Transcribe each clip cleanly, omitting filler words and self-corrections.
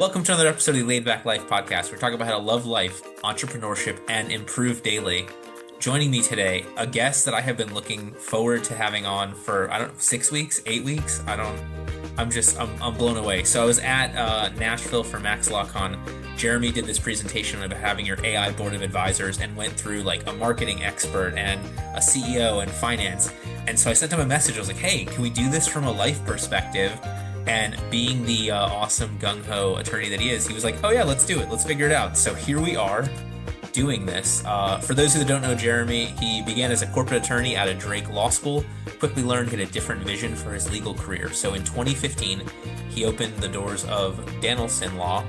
welcome to another episode of the Lei'd Back Life podcast. We're talking about how to love life, entrepreneurship, and improve daily. Joining me today, a guest that I have been looking forward to having on for, I don't know, 6 weeks, 8 weeks. I'm blown away. So I was at Nashville for Max LawCon. Jeremy did this presentation about having your AI board of advisors and went through like a marketing expert and a CEO and finance. And so I sent him a message. I was like, hey, can we do this from a life perspective? And being the awesome gung-ho attorney that he is, he was like, oh yeah, let's do it. Let's figure it out. So here we are doing this. For those who don't know Jeremy, he began as a corporate attorney out of Drake Law School, quickly learned he had a different vision for his legal career. So in 2015, he opened the doors of Danilson Law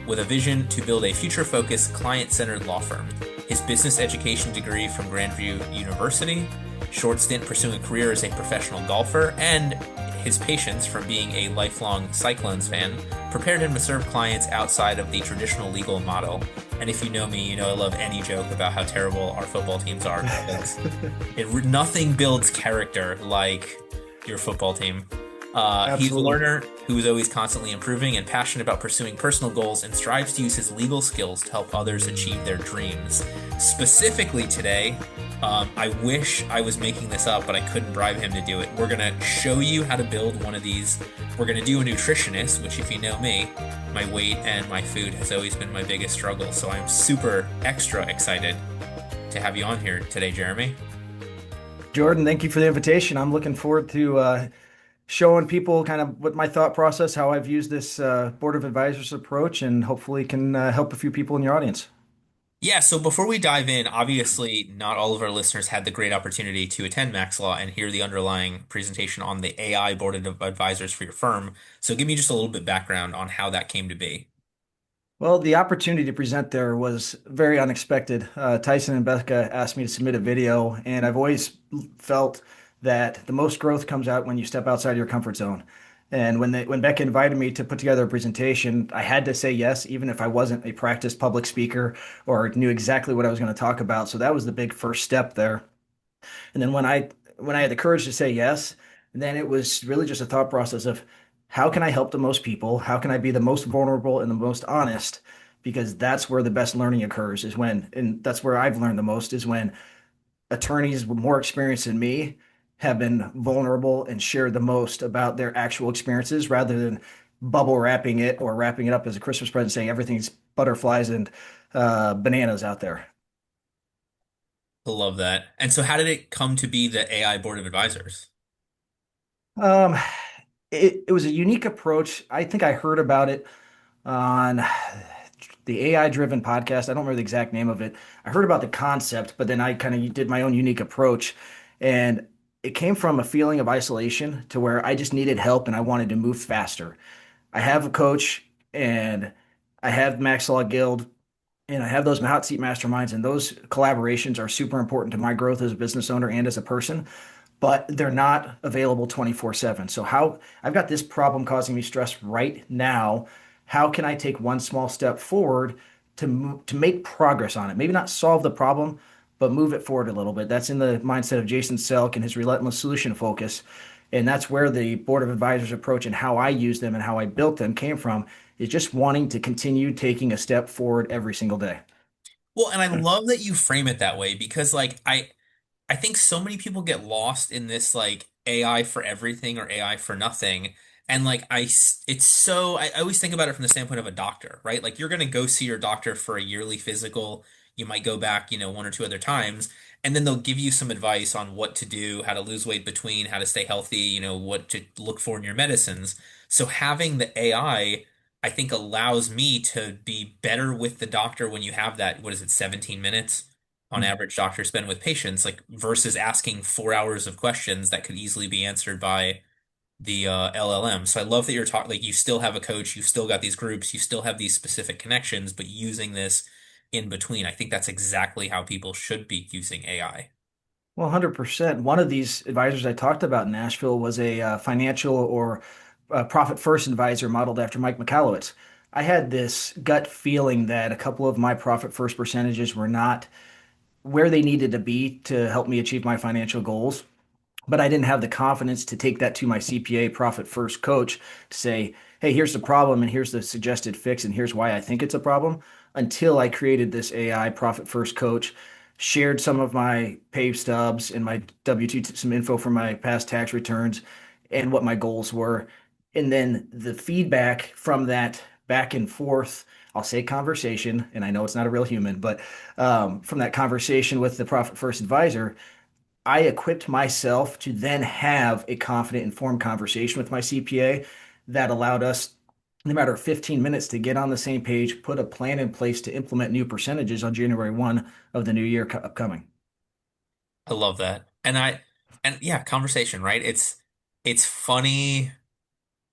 with a vision to build a future-focused, client-centered law firm. His business education degree from Grandview University, short stint pursuing a career as a professional golfer, and his patience from being a lifelong Cyclones fan prepared him to serve clients outside of the traditional legal model. And if you know me, you know I love any joke about how terrible our football teams are. Nothing builds character like your football team. He's a learner who is always constantly improving and passionate about pursuing personal goals and strives to use his legal skills to help others achieve their dreams. Specifically today, I wish I was making this up, but I couldn't bribe him to do it. We're going to show you how to build one of these. We're going to do a nutritionist, which if you know me, my weight and my food has always been my biggest struggle. So I'm super extra excited to have you on here today, Jeremy. Jordan, thank you for the invitation. I'm looking forward to showing people kind of what my thought process, how I've used this board of advisors approach, and hopefully can help a few people in your audience. Yeah, so before we dive in, obviously not all of our listeners had the great opportunity to attend Max Law and hear the underlying presentation on the AI board of advisors for your firm. So give me just a little bit background on how that came to be. Well, the opportunity to present there was very unexpected. Tyson and Becca asked me to submit a video, and I've always felt that the most growth comes out when you step outside your comfort zone. And when Becca invited me to put together a presentation, I had to say yes, even if I wasn't a practiced public speaker or knew exactly what I was going to talk about. So that was the big first step there. And then when I had the courage to say yes, then it was really just a thought process of how can I help the most people? How can I be the most vulnerable and the most honest? Because that's where the best learning occurs is when, and that's where I've learned the most is when attorneys with more experience than me have been vulnerable and shared the most about their actual experiences rather than bubble wrapping it or wrapping it up as a Christmas present saying everything's butterflies and bananas out there. I love that. And so how did it come to be the AI board of advisors? Um, it was a unique approach. I think I heard about it on the AI driven podcast. I don't remember the exact name of it. I heard about the concept, but then I kind of did my own unique approach. And it came from a feeling of isolation to where I just needed help and I wanted to move faster. I have a coach and I have Max Law Guild and I have those hot seat masterminds, and those collaborations are super important to my growth as a business owner and as a person, but they're not available 24/7. So how I've got this problem causing me stress right now. How can I take one small step forward to make progress on it? Maybe not solve the problem, but move it forward a little bit. That's in the mindset of Jason Selk and his relentless solution focus. And that's where the board of advisors approach and how I use them and how I built them came from is just wanting to continue taking a step forward every single day. Well, and I love that you frame it that way because I think so many people get lost in this like AI for everything or AI for nothing. And like it's so I always think about it from the standpoint of a doctor, right? Like you're going to go see your doctor for a yearly physical. You might go back, one or two other times, and then they'll give you some advice on what to do, how to lose weight between, how to stay healthy, what to look for in your medicines. So having the I think allows me to be better with the doctor when you have that, what is it, 17 minutes? On average doctors spend with patients, like versus asking 4 hours of questions that could easily be answered by the LLM. So I love that you're talking like you still have a coach, you've still got these groups, you still have these specific connections, but using this in between. I think that's exactly how people should be using AI. Well, 100%. One of these advisors I talked about in Nashville was a financial or profit first advisor modeled after Mike Michalowicz. I had this gut feeling that a couple of my profit first percentages were not where they needed to be to help me achieve my financial goals. but I didn't have the confidence to take that to my CPA profit first coach to say, hey, here's the problem and here's the suggested fix and here's why I think it's a problem until I created this AI profit first coach, shared some of my pay stubs and my W-2, some info from my past tax returns and what my goals were. And then the feedback from that back and forth, I'll say conversation, and I know it's not a real human, but from that conversation with the profit first advisor, I equipped myself to then have a confident, informed conversation with my CPA that allowed us, in a matter of 15 minutes, to get on the same page, put a plan in place to implement new percentages on January 1 of the new year upcoming. I love that. And yeah, conversation, right? It's funny.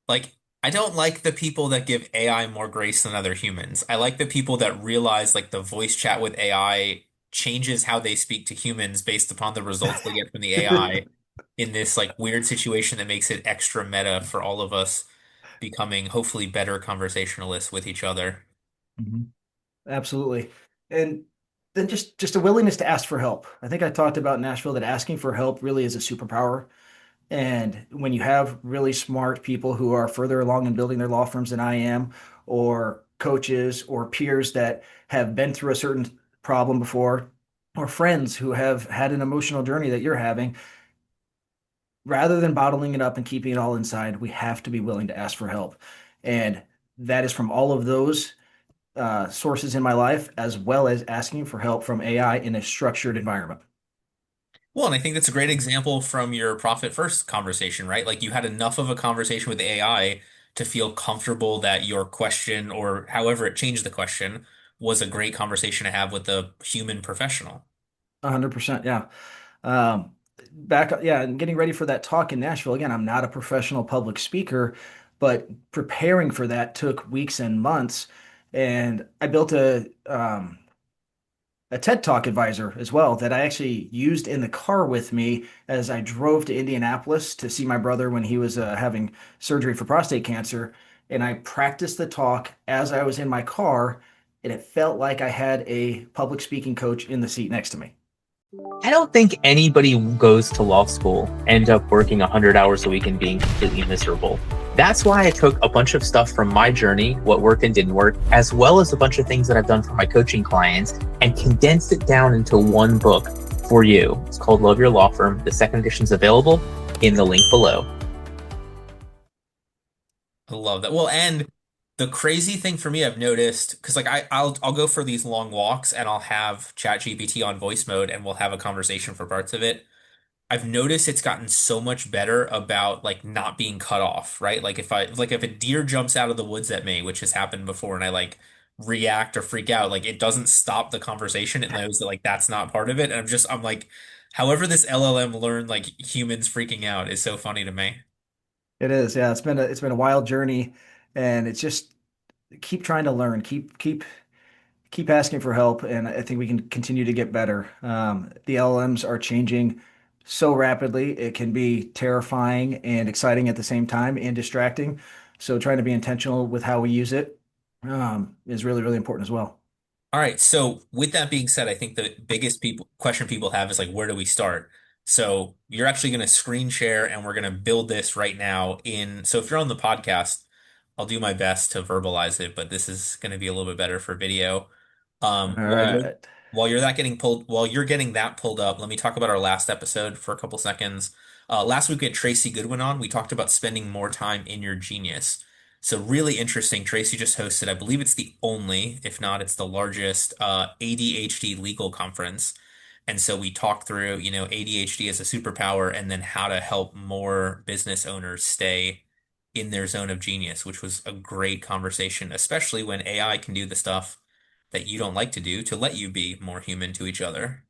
Like, I don't like the people that give AI more grace than other humans. I like the people that realize like the voice chat with AI changes how they speak to humans based upon the results they get from the AI in this like weird situation that makes it extra meta for all of us becoming hopefully better conversationalists with each other. Mhm. Absolutely. And then just a willingness to ask for help. I think I talked about in Nashville that asking for help really is a superpower. And when you have really smart people who are further along in building their law firms than I am, or coaches or peers that have been through a certain problem before, or friends who have had an emotional journey that you're having, rather than bottling it up and keeping it all inside, we have to be willing to ask for help. And that is from all of those sources in my life, as well as asking for help from AI in a structured environment. Well, and I think that's a great example from your profit first conversation, right? Like you had enough of a conversation with AI to feel comfortable that your question or however it changed the question was a great conversation to have with a human professional. 100%, yeah. Um, yeah, and getting ready for that talk in Nashville. Again, I'm not a professional public speaker, but preparing for that took weeks and months. And I built a TED Talk advisor as well that I actually used in the car with me as I drove to Indianapolis to see my brother when he was having surgery for prostate cancer. And I practiced the talk as I was in my car, and it felt like I had a public speaking coach in the seat next to me. I don't think anybody who goes to law school end up working 100 hours a week and being completely miserable. That's why I took a bunch of stuff from my journey, what worked and didn't work, as well as a bunch of things that I've done for my coaching clients, and condensed it down into one book for you. It's called Love Your Law Firm. The second edition is available in the link below. I love that. Well, and the crazy thing for me I've noticed because like I'll go for these long walks and I'll have ChatGPT on voice mode and we'll have a conversation for parts of it. I've noticed it's gotten so much better about like not being cut off, right? Like if a deer jumps out of the woods at me, which has happened before, and I like react or freak out, like it doesn't stop the conversation. It knows that like that's not part of it. And I'm like, however this LLM learned like humans freaking out is so funny to me. It is, yeah. It's been a wild journey, and it's just keep trying to learn, keep asking for help, and I think we can continue to get better. The LLMs are changing so rapidly, it can be terrifying and exciting at the same time and distracting. So trying to be intentional with how we use it is really, really important as well. All right. So with that being said, I think the biggest people question people have is like, where do we start? So you're actually going to screen share and we're going to build this right now so if you're on the podcast, I'll do my best to verbalize it, but this is going to be a little bit better for video. All Um, while you're right. while you're getting that pulled up, let me talk about our last episode for a couple seconds. Last week we had Tracy Goodwin on. We talked about spending more time in your genius. So really interesting. Tracy just hosted, I believe it's the only, if not, it's the largest ADHD legal conference. And so we talked through, ADHD as a superpower and then how to help more business owners stay in their zone of genius, which was a great conversation, especially when AI can do the stuff that you don't like to do to let you be more human to each other.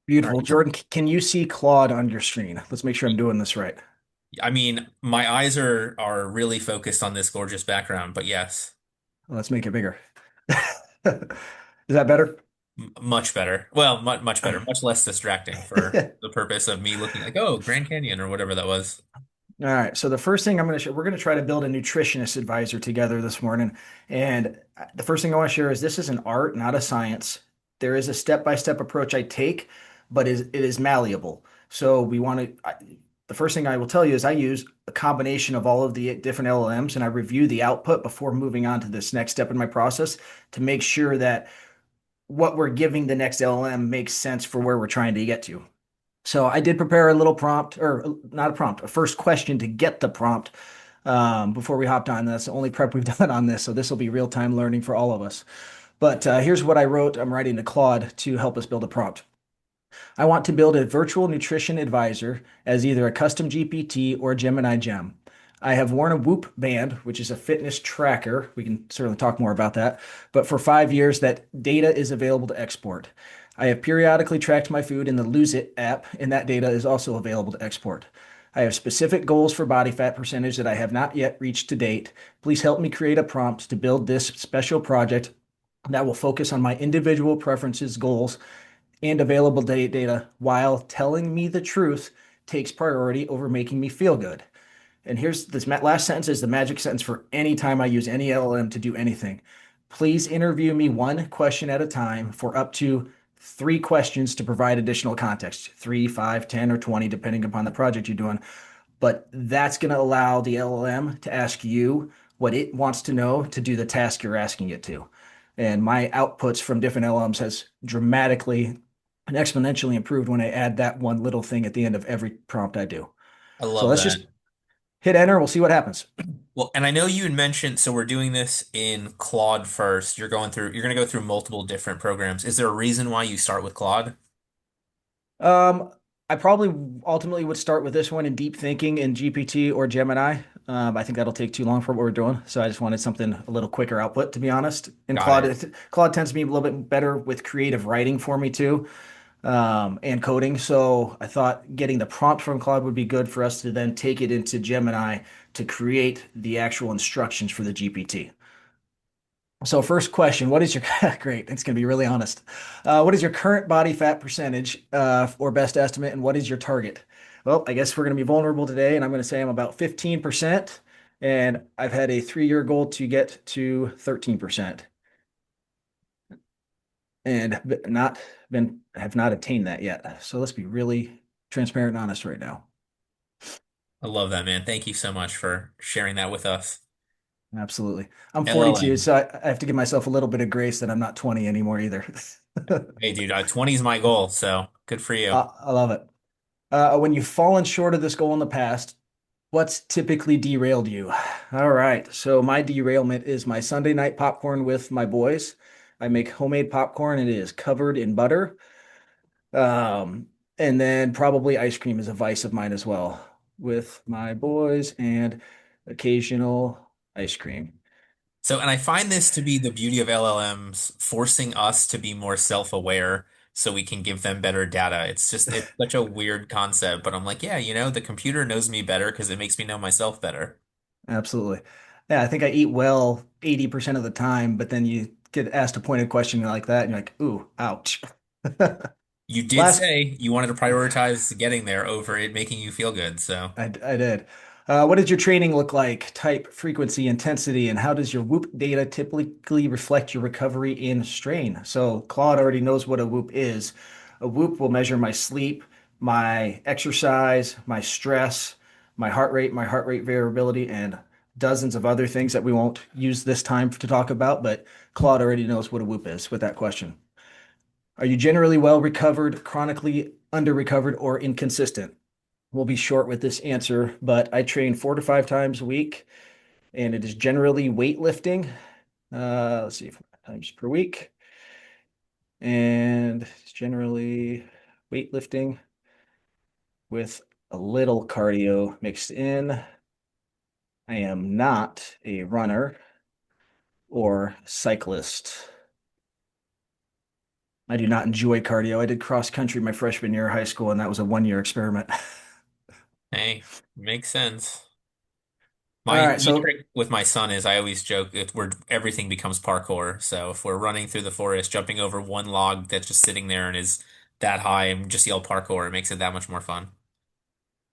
All Beautiful. right. Jordan, can you see Claude on your screen? Let's make sure I'm doing this right. I mean, my eyes are really focused on this gorgeous background, but yes, Let's make it bigger. Is that better? much better. Well, much better, much less distracting for the purpose of me looking like, oh, Grand Canyon or whatever that was. All right. So the first thing I'm going to share, we're going to try to build a nutritionist advisor together this morning. And the first thing I want to share is this is an art, not a science. There is a step-by-step approach I take, but it is malleable. So we want to, the first thing I will tell you is I use a combination of all of the different LLMs and I review the output before moving on to this next step in my process to make sure that what we're giving the next LLM makes sense for where we're trying to get to. So I did prepare a little prompt, or not a prompt, a first question to get the prompt before we hopped on. That's the only prep we've done on this. So this will be real-time learning for all of us. But here's what I wrote. I'm writing to Claude to help us build a prompt. I want to build a virtual nutrition advisor as either a custom GPT or Gemini Gem. I have worn a Whoop band, which is a fitness tracker. We can certainly talk more about that. But for 5 years, that data is available to export. I have periodically tracked my food in the Lose It app, and that data is also available to export. I have specific goals for body fat percentage that I have not yet reached to date. Please help me create a prompt to build this special project that will focus on my individual preferences, goals, and available data while telling me the truth takes priority over making me feel good. And here's this last sentence is the magic sentence for any time I use any LLM to do anything. Please interview me one question at a time for up to 3 questions to provide additional context 3, 5, 10, or 20, depending upon the project you're doing. But that's going to allow the LLM to ask you what it wants to know to do the task you're asking it to. And my outputs from different LLMs has dramatically and exponentially improved when I add that one little thing at the end of every prompt I do. I So love let's that. just hit enter. We'll see what happens. Well, and I know you had mentioned, so we're doing this in Claude first. You're going to go through multiple different programs. Is there a reason why you start with Claude? Um, I probably ultimately would start with this one in deep thinking in GPT or Gemini. I think that'll take too long for what we're doing, so I just wanted something a little quicker output, to be honest. And Got it. Claude tends to be a little bit better with creative writing for me too, and coding. So I thought getting the prompt from Claude would be good for us to then take it into Gemini to create the actual instructions for the GPT. So first question, what is your great? It's going to be really honest. What is your current body fat percentage or best estimate, and what is your target? Well, I guess we're going to be vulnerable today, and I'm going to say I'm about 15%, and I've had a 3-year goal to get to 13%, and not been have not attained that yet. So let's be really transparent and honest right now. I love that, man. Thank you so much for sharing that with us. Absolutely. I'm 42, LLM. so I have to give myself a little bit of grace that I'm not 20 anymore either. Hey, dude, 20 is my goal, so good for you. I love it. When you've fallen short of this goal in the past, what's typically derailed you? All right. So my derailment is my Sunday night popcorn with my boys. I make homemade popcorn and it is covered in butter. Um, and then probably ice cream is a vice of mine as well with my boys and occasional ice cream. So, and I find this to be the beauty of LLMs, forcing us to be more self-aware so we can give them better data. It's such a weird concept, but I'm like, yeah, the computer knows me better because it makes me know myself better. Absolutely. Yeah, I think I eat well 80% of the time, but then you get asked a pointed question like that and you're like, ooh, ouch. You did Last say you wanted to prioritize getting there over it making you feel good, so. I did. What does your training look like? Type, frequency, intensity, and how does your Whoop data typically reflect your recovery in strain? So Claude already knows what a Whoop is. A Whoop will measure my sleep, my exercise, my stress, my heart rate variability, and dozens of other things that we won't use this time to talk about, but Claude already knows what a Whoop is with that question. Are you generally well recovered, chronically under recovered, or inconsistent? We'll be short with this answer, but I train 4 to 5 times a week, and it is generally weightlifting. Let's see, 5 times per week, and it's generally weightlifting with a little cardio mixed in. I am not a runner or cyclist. I do not enjoy cardio. I did cross country my freshman year of high school, and that was a 1-year experiment. Hey, makes sense. All right, My so trick with my son is I always joke if we're everything becomes parkour. So if we're running through the forest, jumping over one log that's just sitting there and is that high and just yell parkour, it makes it that much more fun.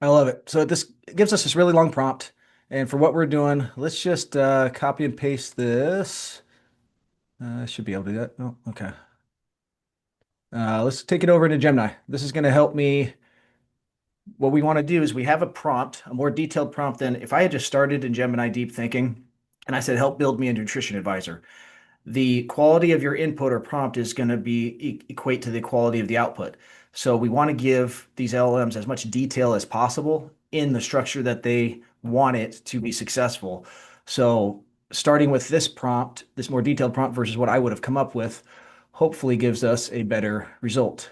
I love it. So this gives us this really long prompt. And for what we're doing, let's just copy and paste this. I should be able to do that. Oh, okay. Let's take it over into Gemini. This is going to help me. What we want to do is we have a prompt, a more detailed prompt than if I had just started in Gemini Deep Thinking and I said, help build me a nutrition advisor. The quality of your input or prompt is going to be equate to the quality of the output. So we want to give these LLMs as much detail as possible in the structure that they want it to be successful. So starting with this prompt, this more detailed prompt versus what I would have come up with, hopefully gives us a better result.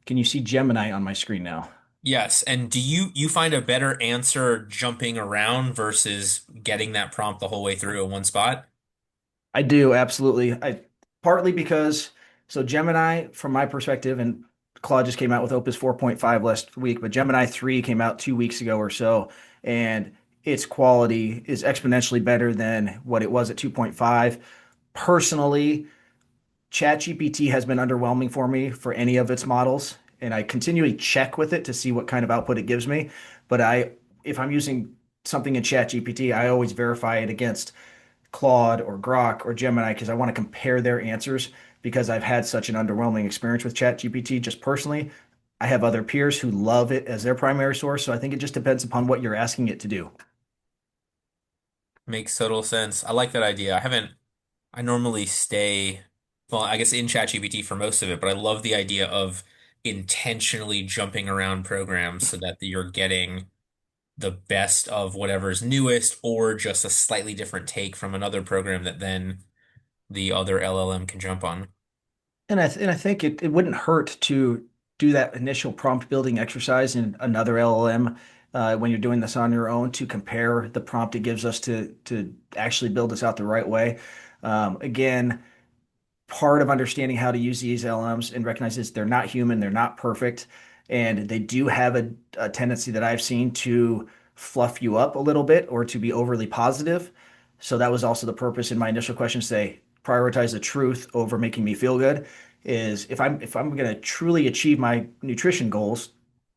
Can you see Gemini on my screen now? Yes, and do you find a better answer jumping around versus getting that prompt the whole way through in one spot? I do, absolutely. I partly because so Gemini, from my perspective, and Claude just came out with Opus 4.5 last week, but Gemini 3 came out 2 weeks ago or so, and its quality is exponentially better than what it was at 2.5. Personally, ChatGPT has been underwhelming for me for any of its models, and I continually check with it to see what kind of output it gives me. But if I'm using something in ChatGPT, I always verify it against Claude or Grok or Gemini because I want to compare their answers because I've had such an underwhelming experience with ChatGPT just personally. I have other peers who love it as their primary source, so I think it just depends upon what you're asking it to do. Makes total sense. I like that idea. I normally stay, well, I guess in ChatGPT for most of it, but I love the idea of intentionally jumping around programs so that you're getting the best of whatever's newest or just a slightly different take from another program that then the other LLM can jump on. And I think it wouldn't hurt to do that initial prompt building exercise in another LLM when you're doing this on your own to compare the prompt it gives us to actually build this out the right way. Again, part of understanding how to use these LMs and recognize this, they're not human, they're not perfect, and they do have a tendency that I've seen to fluff you up a little bit or to be overly positive. So that was also the purpose in my initial question, say prioritize the truth over making me feel good. Is if I'm going to truly achieve my nutrition goals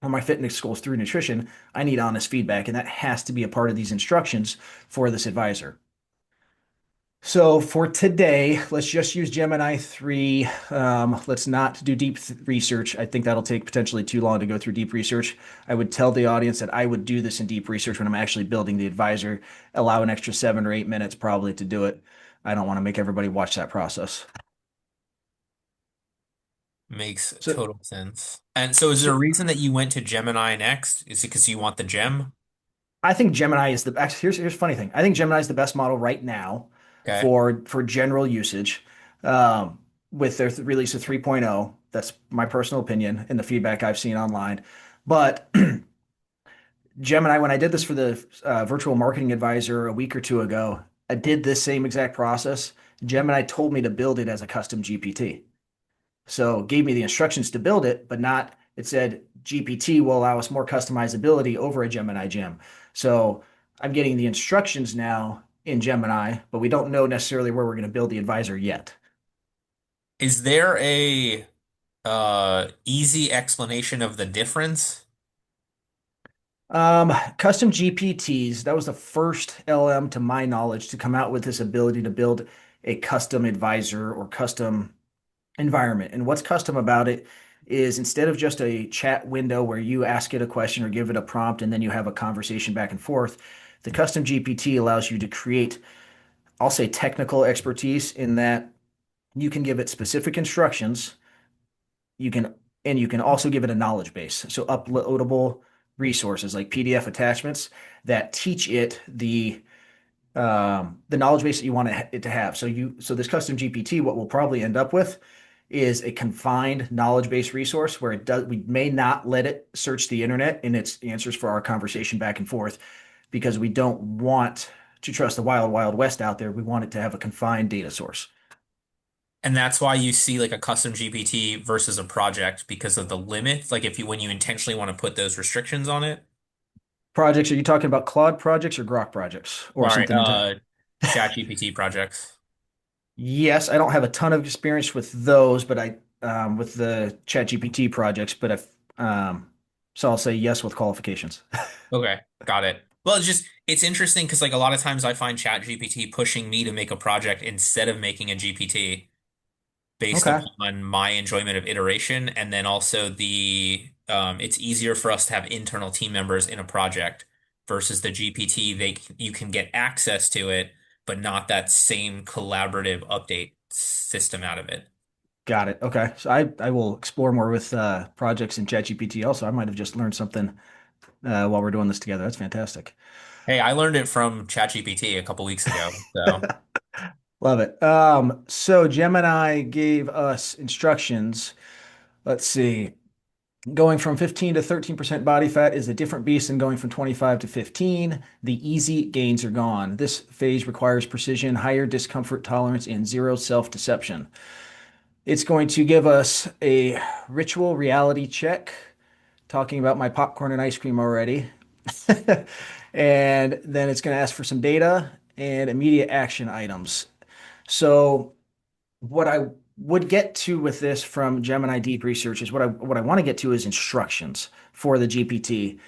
or my fitness goals through nutrition, I need honest feedback, and that has to be a part of these instructions for this advisor. So for today, let's just use Gemini 3. Let's not do deep research. I think that'll take potentially too long to go through deep research. I would tell the audience that I would do this in deep research when I'm actually building the advisor, allow an extra 7 or 8 minutes probably to do it. I don't want to make everybody watch that process. Makes So, total sense. And so is there a so reason that you went to Gemini next? Is it because you want the gem? I think Gemini is the actually here's a funny thing. I think Gemini is the best model right now Okay. for general usage. Um, with their release of 3.0. That's my personal opinion and the feedback I've seen online. But Gemini, when I did this for the virtual marketing advisor a week or two ago, I did this same exact process. Gemini told me to build it as a custom GPT. So gave me the instructions to build it, but not, it said GPT will allow us more customizability over a Gemini gem. So I'm getting the instructions now in Gemini, but we don't know necessarily where we're going to build the advisor yet. Is there a easy explanation of the difference? Custom GPTs, that was the first LM to my knowledge to come out with this ability to build a custom advisor or custom environment. And what's custom about it is instead of just a chat window where you ask it a question or give it a prompt and then you have a conversation back and forth, the custom GPT allows you to create, I'll say, technical expertise in that you can give it specific instructions. You can and you can also give it a knowledge base. So uploadable resources like PDF attachments that teach it the knowledge base that you want it to have. So this custom GPT, what we'll probably end up with is a confined knowledge base resource where we may not let it search the internet in its answers for our conversation back and forth because we don't want to trust the wild, wild west out there. We want it to have a confined data source. And that's why you see like a custom GPT versus a project because of the limits. Like if you when you intentionally want to put those restrictions on it. Projects, are you talking about Claude projects or Grok projects or Sorry, something into? Chat GPT projects. Yes, I don't have a ton of experience with those, but I with the ChatGPT projects, but I've so I'll say yes with qualifications. Okay, got it. Well, it's interesting because like a lot of times I find Chat GPT pushing me to make a project instead of making a GPT based Okay. upon my enjoyment of iteration, and then also the it's easier for us to have internal team members in a project versus the GPT. You can get access to it, but not that same collaborative update system out of it. Got it. Okay. So I will explore more with projects in ChatGPT also. I might have just learned something while we're doing this together. That's fantastic. Hey, I learned it from ChatGPT a couple weeks ago. So, Love it. So Gemini gave us instructions. Let's see. Going from 15 to 13% body fat is a different beast than going from 25 to 15. The easy gains are gone. This phase requires precision, higher discomfort tolerance, and zero self-deception. It's going to give us a ritual reality check, talking about my popcorn and ice cream already. And then it's going to ask for some data and immediate action items. So what I would get to with this from Gemini Deep Research is what I want to get to is instructions for the GPT.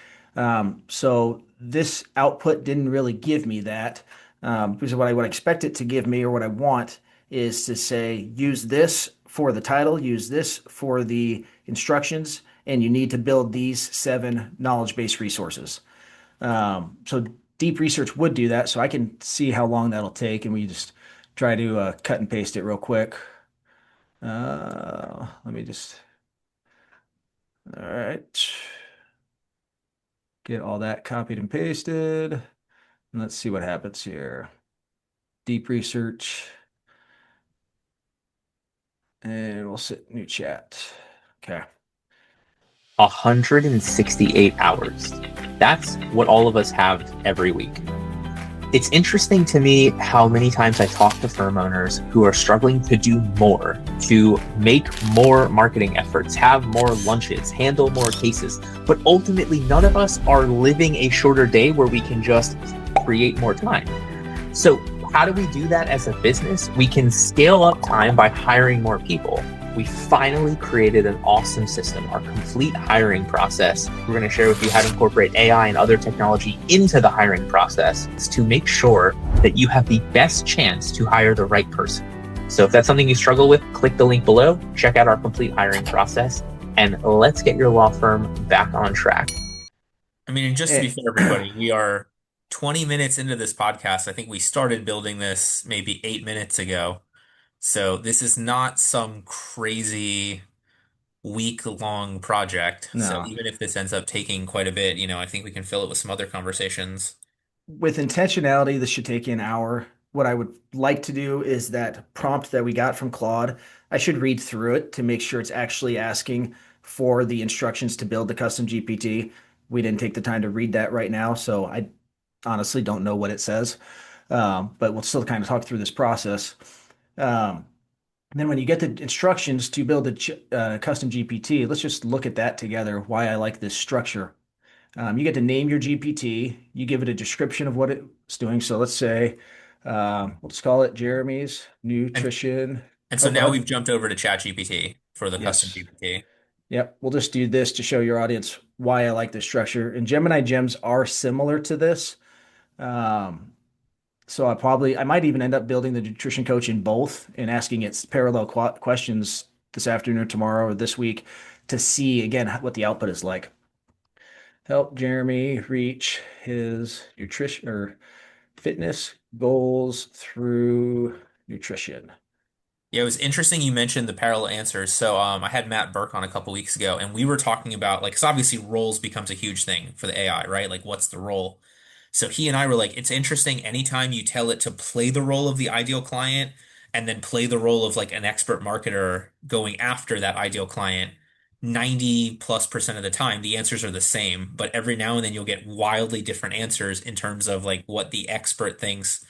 So this output didn't really give me that because what I would expect it to give me or what I want is to say use this for the title, use this for the instructions, and you need to build these 7 knowledge-based resources. So Deep Research would do that, so I can see how long that'll take, and we just try to cut and paste it real quick. Let me just, all right, get all that copied and pasted. And let's see what happens here. Deep Research, and we'll set new chat. Okay. 168 hours. That's what all of us have every week. It's interesting to me how many times I talk to firm owners who are struggling to do more, to make more marketing efforts, have more lunches, handle more cases, but ultimately none of us are living a shorter day where we can just create more time. So how do we do that as a business? We can scale up time by hiring more people. We finally created an awesome system, our complete hiring process. We're going to share with you how to incorporate AI and other technology into the hiring process to make sure that you have the best chance to hire the right person. So if that's something you struggle with, click the link below, check out our complete hiring process, and let's get your law firm back on track. I mean, and just to be fair, everybody, we are 20 minutes into this podcast. I think we started building this maybe 8 minutes ago. So this is not some crazy week-long project. So No. even if this ends up taking quite a bit, I think we can fill it with some other conversations. With intentionality, this should take you an hour. What I would like to do is that prompt that we got from Claude, I should read through it to make sure it's actually asking for the instructions to build the custom GPT. We didn't take the time to read that right now, so I honestly don't know what it says. But we'll still kind of talk through this process. And then when you get the instructions to build a custom GPT, let's just look at that together, why I like this structure. You get to name your GPT. You give it a description of what it's doing. So let's say, we'll just call it Jeremy's And Nutrition. and so Oh, go now ahead. we've jumped over to ChatGPT for the custom Yes. GPT. Yep. We'll just do this to show your audience why I like this structure. And Gemini gems are similar to this. Um, so I might even end up building the nutrition coach in both and asking its parallel questions this afternoon, or tomorrow, or this week to see again what the output is like. Help Jeremy reach his nutrition or fitness goals through nutrition. Yeah, it was interesting you mentioned the parallel answers. So I had Matt Burke on a couple weeks ago, and we were talking about like, because obviously roles becomes a huge thing for the AI, right? Like, what's the role? So he and I were like, it's interesting anytime you tell it to play the role of the ideal client and then play the role of like an expert marketer going after that ideal client, 90+% of the time, the answers are the same. But every now and then you'll get wildly different answers in terms of like what the expert thinks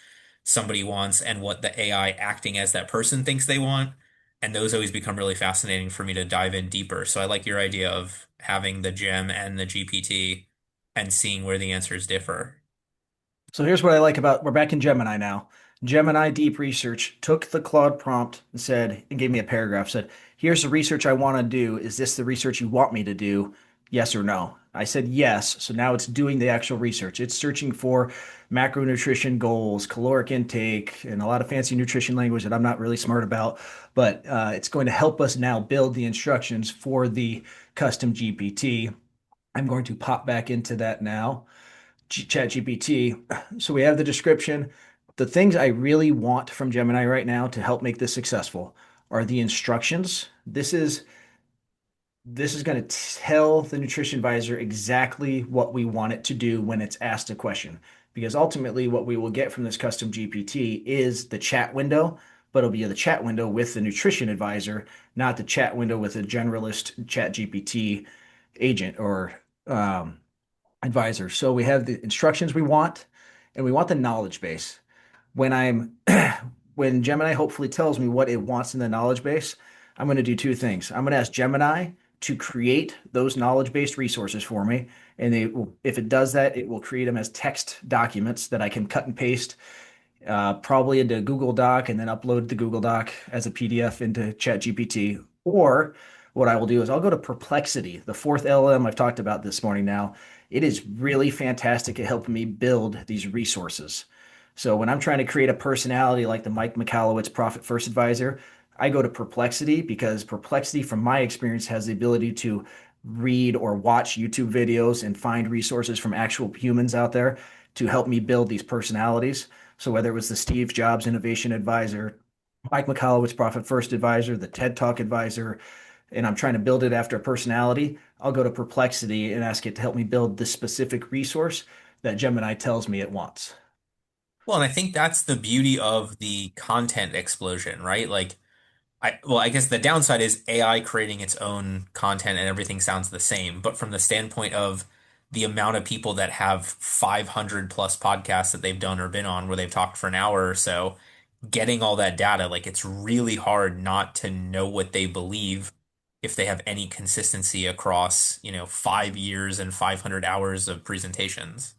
somebody wants and what the AI acting as that person thinks they want. And those always become really fascinating for me to dive in deeper. So I like your idea of having the gem and the GPT and seeing where the answers differ. So here's what I like about we're back in Gemini now. Gemini Deep Research took the Claude prompt and said, and gave me a paragraph, said, here's the research I want to do. Is this the research you want me to do? Yes or no? I said yes. So now it's doing the actual research. It's searching for macronutrition goals, caloric intake, and a lot of fancy nutrition language that I'm not really smart about. But it's going to help us now build the instructions for the custom GPT. I'm going to pop back into that now. Chat GPT. So we have the description. The things I really want from Gemini right now to help make this successful are the instructions. This is going to tell the nutrition advisor exactly what we want it to do when it's asked a question. Because ultimately, what we will get from this custom GPT is the chat window, but it'll be the chat window with the nutrition advisor, not the chat window with a generalist chat GPT agent or um, advisor. So we have the instructions we want, and we want the knowledge base. When I'm when Gemini hopefully tells me what it wants in the knowledge base, I'm going to do two things. I'm going to ask Gemini to create those knowledge-based resources for me, and if it does that, it will create them as text documents that I can cut and paste, probably into Google Doc, and then upload the Google Doc as a PDF into ChatGPT. Or what I will do is I'll go to Perplexity, the fourth LLM I've talked about this morning now. It is really fantastic at helping me build these resources. So when I'm trying to create a personality like the Mike Michalowicz Profit First Advisor, I go to Perplexity because Perplexity, from my experience, has the ability to read or watch YouTube videos and find resources from actual humans out there to help me build these personalities. So whether it was the Steve Jobs Innovation Advisor, Mike Michalowicz Profit First Advisor, the TED Talk Advisor, and I'm trying to build it after a personality, I'll go to Perplexity and ask it to help me build this specific resource that Gemini tells me it wants. Well, and I think that's the beauty of the content explosion, right? Like, I guess the downside is AI creating its own content and everything sounds the same. But from the standpoint of the amount of people that have 500 plus podcasts that they've done or been on where they've talked for an hour or so, getting all that data, like it's really hard not to know what they believe if they have any consistency across, 5 years and 500 hours of presentations.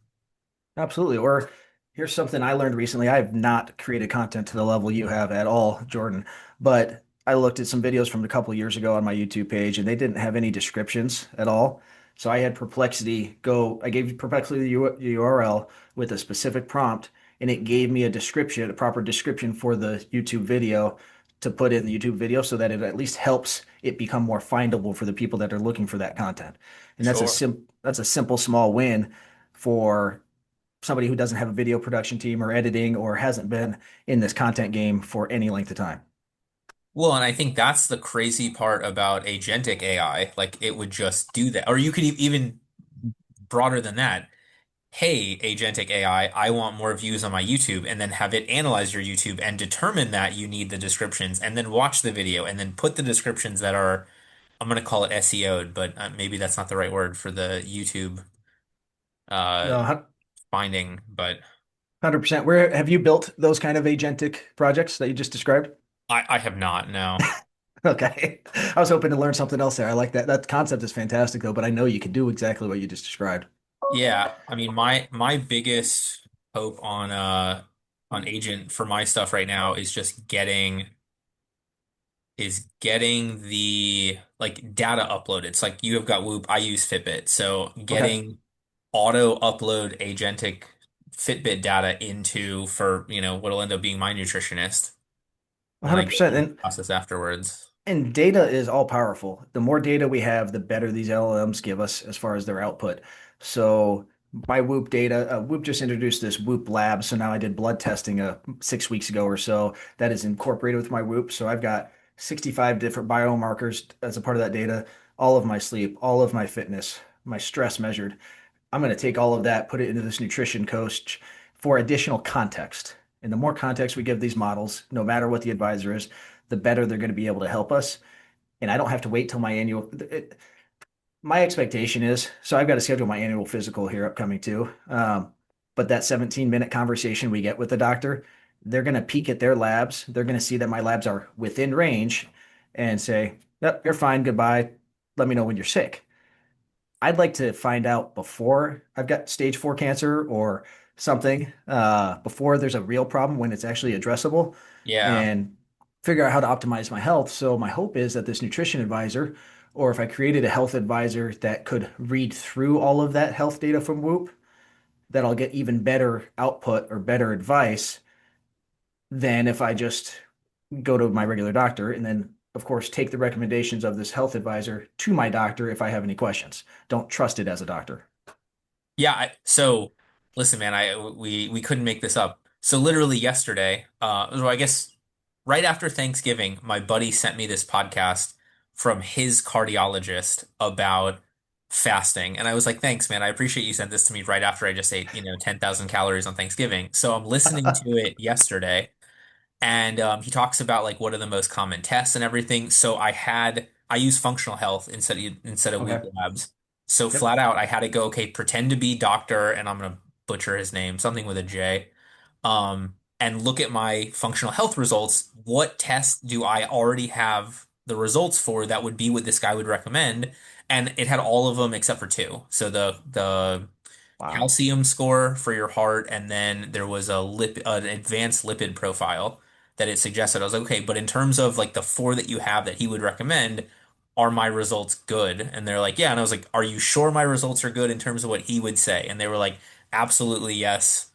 Absolutely. Or here's something I learned recently. I have not created content to the level you have at all, Jordan, but I looked at some videos from a couple of years ago on my YouTube page and they didn't have any descriptions at all. So I had Perplexity go, I gave Perplexity the URL with a specific prompt and it gave me a description, a proper description for the YouTube video to put in the YouTube video so that it at least helps it become more findable for the people that are looking for that content. And Sure. that's a simple small win for somebody who doesn't have a video production team or editing or hasn't been in this content game for any length of time. Well, and I think that's the crazy part about agentic AI. Like it would just do that. Or you could even broader than that. Hey, agentic AI, I want more views on my YouTube, and then have it analyze your YouTube and determine that you need the descriptions, and then watch the video, and then put the descriptions that are, I'm going to call it SEO'd, but maybe that's not the right word for the YouTube uh, No, finding. But 100%. Where have you built those kind of agentic projects that you just described? I have not, no. Okay. I was hoping to learn something else there. I like that. That concept is fantastic though, but I know you can do exactly what you just described. Yeah, I mean my biggest hope on agent for my stuff right now is just getting the like data uploaded. It's like you have got Whoop, I use Fitbit. So Okay. getting auto upload agentic Fitbit data into for, what'll end up being my nutritionist, and then I go 100%. through the process afterwards. And data is all powerful. The more data we have, the better these LLMs give us as far as their output. So my Whoop data, Whoop just introduced this Whoop lab. So now I did blood testing 6 weeks ago or so that is incorporated with my Whoop. So I've got 65 different biomarkers as a part of that data, all of my sleep, all of my fitness, my stress measured. I'm going to take all of that, put it into this nutrition coach for additional context. And the more context we give these models, no matter what the advisor is, the better they're going to be able to help us. And I don't have to wait till my annual. My expectation is so I've got to schedule my annual physical here upcoming too. But that 17-minute conversation we get with the doctor, they're going to peek at their labs. They're going to see that my labs are within range and say, yep, you're fine. Goodbye. Let me know when you're sick. I'd like to find out before I've got stage 4 cancer or something, before there's a real problem when it's actually addressable Yeah. and figure out how to optimize my health. So my hope is that this nutrition advisor or if I created a health advisor that could read through all of that health data from Whoop, that I'll get even better output or better advice than if I just go to my regular doctor and then, of course, take the recommendations of this health advisor to my doctor if I have any questions. Don't trust it as a doctor. Yeah, so listen, man, we couldn't make this up. So literally yesterday, well, I guess right after Thanksgiving, my buddy sent me this podcast from his cardiologist about fasting. And I was like, thanks, man. I appreciate you sent this to me right after I just ate, 10,000 calories on Thanksgiving. So I'm listening to it yesterday. And he talks about like what are the most common tests and everything. So I use functional health instead of Whoop Okay. Labs. So Yep. flat out, I had to go, okay, pretend to be doctor, and I'm gonna butcher his name, something with a J. And look at my functional health results. What tests do I already have the results for that would be what this guy would recommend? And it had all of them except for two. So the Wow. calcium score for your heart, and then there was an advanced lipid profile that it suggested. I was like, okay, but in terms of like the four that you have that he would recommend, are my results good? And they're like, yeah. And I was like, are you sure my results are good in terms of what he would say? And they were like, absolutely yes.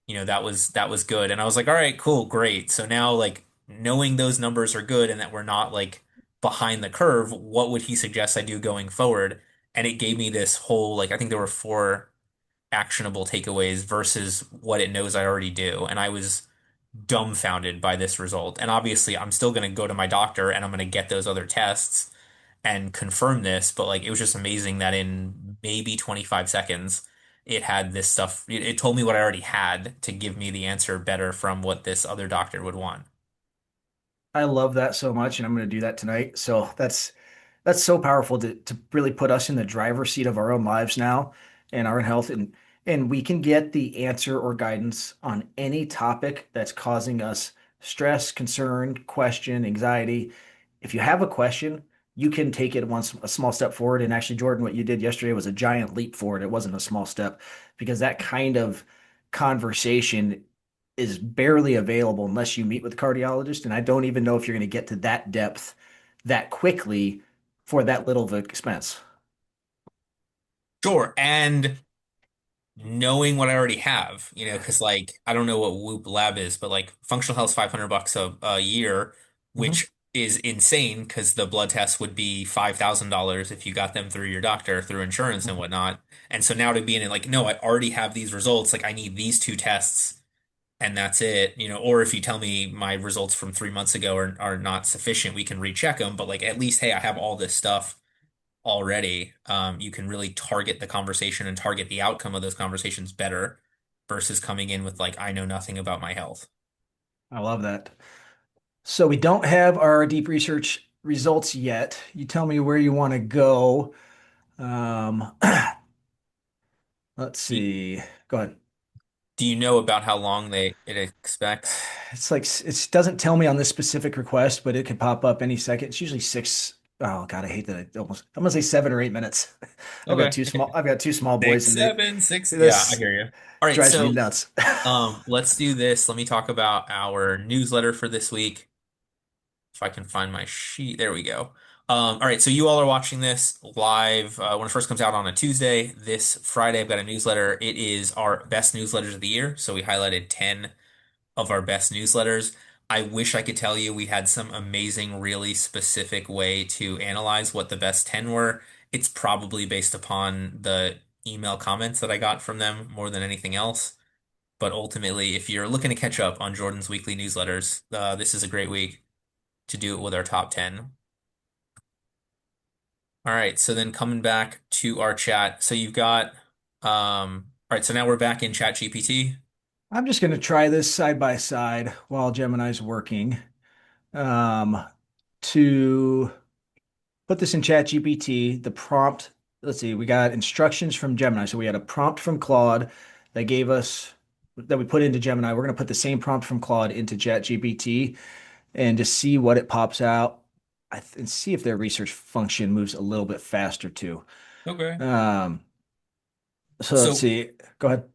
That was good. And I was like, all right, cool, great. So now like knowing those numbers are good and that we're not like behind the curve, what would he suggest I do going forward? And it gave me this whole like I think there were four actionable takeaways versus what it knows I already do. And I was dumbfounded by this result. And obviously, I'm still going to go to my doctor and I'm going to get those other tests and confirm this. But like, it was just amazing that in maybe 25 seconds, it had this stuff. It told me what I already had to give me the answer better from what this other doctor would want. I love that so much, and I'm going to do that tonight. So that's so powerful to really put us in the driver's seat of our own lives now and our own health, and we can get the answer or guidance on any topic that's causing us stress, concern, question, anxiety. If you have a question, you can take it a small step forward. And actually, Jordan, what you did yesterday was a giant leap forward. It wasn't a small step because that kind of conversation is barely available unless you meet with a cardiologist. And I don't even know if you're going to get to that depth that quickly for that little of expense. Sure. And knowing what I already have, because like I don't know what Whoop Lab is, but like functional health's $500 a year, Mhm. which is insane because the blood tests would be $5,000 if you got them through your doctor, through insurance and whatnot. And so now to be in it, like, no, I already have these results. Like I need these two tests and that's it, or if you tell me my results from 3 months ago are not sufficient, we can recheck them. But like at least, hey, I have all this stuff already, you can really target the conversation and target the outcome of those conversations better versus coming in with like, I know nothing about my health. I love that. So we don't have our deep research results yet. You tell me where you want to go. Um, let's Do see. Go ahead. do you know about how long it expects? It's like it doesn't tell me on this specific request, but it could pop up any second. It's usually six. Oh God, I hate that. I'm gonna say 7 or 8 minutes. Okay. I've got two small boys, Six, and they 7, 6. Yeah, I this hear you. All right, drives me so nuts. let's do this. Let me talk about our newsletter for this week. If I can find my sheet. There we go. All right, so you all are watching this live when it first comes out on a Tuesday. This Friday, I've got a newsletter. It is our best newsletters of the year. So we highlighted 10 of our best newsletters. I wish I could tell you we had some amazing, really specific way to analyze what the best 10 were. It's probably based upon the email comments that I got from them more than anything else. But ultimately, if you're looking to catch up on Jordan's weekly newsletters, this is a great week to do it with our top 10. All right, so then coming back to our chat. So you've got, all right, so now we're back in Chat GPT. I'm just gonna try this side by side while Gemini's working. Um, to put this in Chat GPT, the prompt, let's see, we got instructions from Gemini. So we had a prompt from Claude that gave us that we put into Gemini. We're going to put the same prompt from Claude into Chat GPT and just see what it pops out and see if their research function moves a little bit faster too. Okay. Um, so let's So see. Go ahead.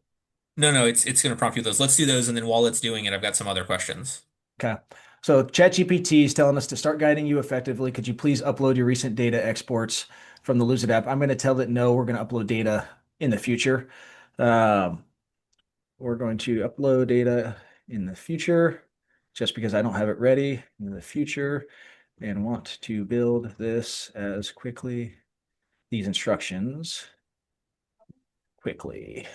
no, no, it's going to prompt you with those. Let's do those, and then while it's doing it, I've got some other questions. Okay. So ChatGPT is telling us to start guiding you effectively. Could you please upload your recent data exports from the Lose It app? I'm going to tell it no, we're going to upload data in the future. Um, we're going to upload data in the future just because I don't have it ready in the future and want to build this as quickly, these instructions quickly.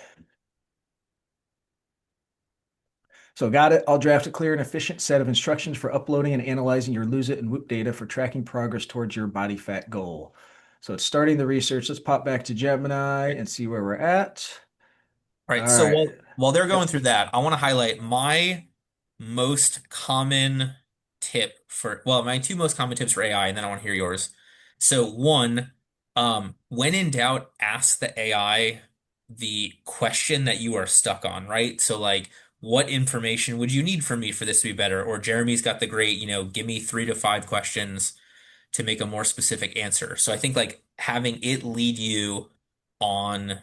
So got it. I'll draft a clear and efficient set of instructions for uploading and analyzing your Lose It and Whoop data for tracking progress towards your body fat goal. So it's starting the research. Let's pop back to Gemini and see where we're at. All All right. So right. while they're going Yep. through that, I want to highlight my most common tip for, well, my two most common tips for AI, and then I want to hear yours. So one, when in doubt, ask the AI the question that you are stuck on, right? So like, what information would you need from me for this to be better? Or Jeremy's got the great, give me 3 to 5 questions to make a more specific answer. So I think like having it lead you on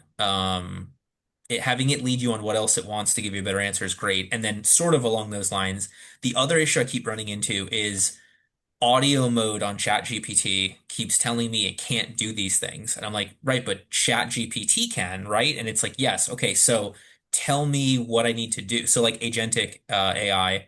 having it lead you on what else it wants to give you a better answer is great. And then sort of along those lines, the other issue I keep running into is audio mode on ChatGPT keeps telling me it can't do these things. And I'm like, right, but ChatGPT can, right? And it's like, yes, okay, so tell me what I need to do. So like agentic AI,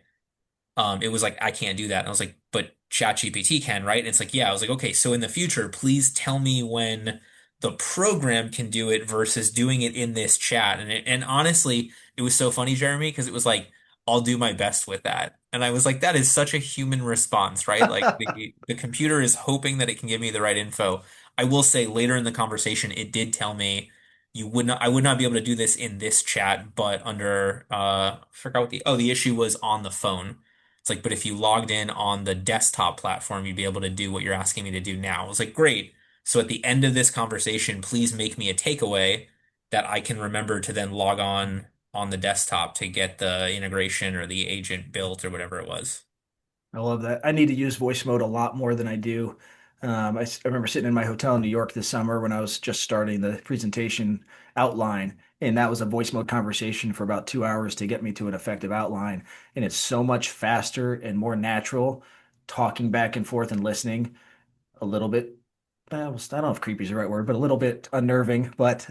it was like, I can't do that. And I was like, but ChatGPT can, right? And it's like, yeah. I was like, okay, so in the future, please tell me when the program can do it versus doing it in this chat. And honestly, it was so funny, Jeremy, because it was like, I'll do my best with that. And I was like, that is such a human response, right? Like the computer is hoping that it can give me the right info. I will say later in the conversation, it did tell me I would not be able to do this in this chat, but under I forgot what the issue was on the phone. It's like, but if you logged in on the desktop platform, you'd be able to do what you're asking me to do now. I was like, great. So at the end of this conversation, please make me a takeaway that I can remember to then log on the desktop to get the integration or the agent built or whatever it was. I love that. I need to use voice mode a lot more than I do. I remember sitting in my hotel in New York this summer when I was just starting the presentation outline, and that was a voice mode conversation for about 2 hours to get me to an effective outline. And it's so much faster and more natural talking back and forth and listening a little bit. I don't know if creepy is the right word, but a little bit unnerving, but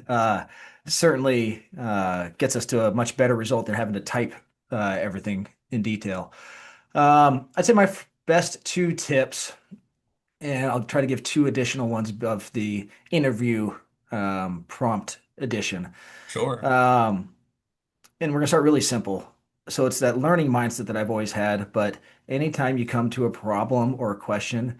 certainly gets us to a much better result than having to type everything in detail. I'd say my best two tips, and I'll try to give two additional ones of the interview prompt edition. Sure. Um, and we're gonna start really simple. So it's that learning mindset that I've always had, but anytime you come to a problem or a question,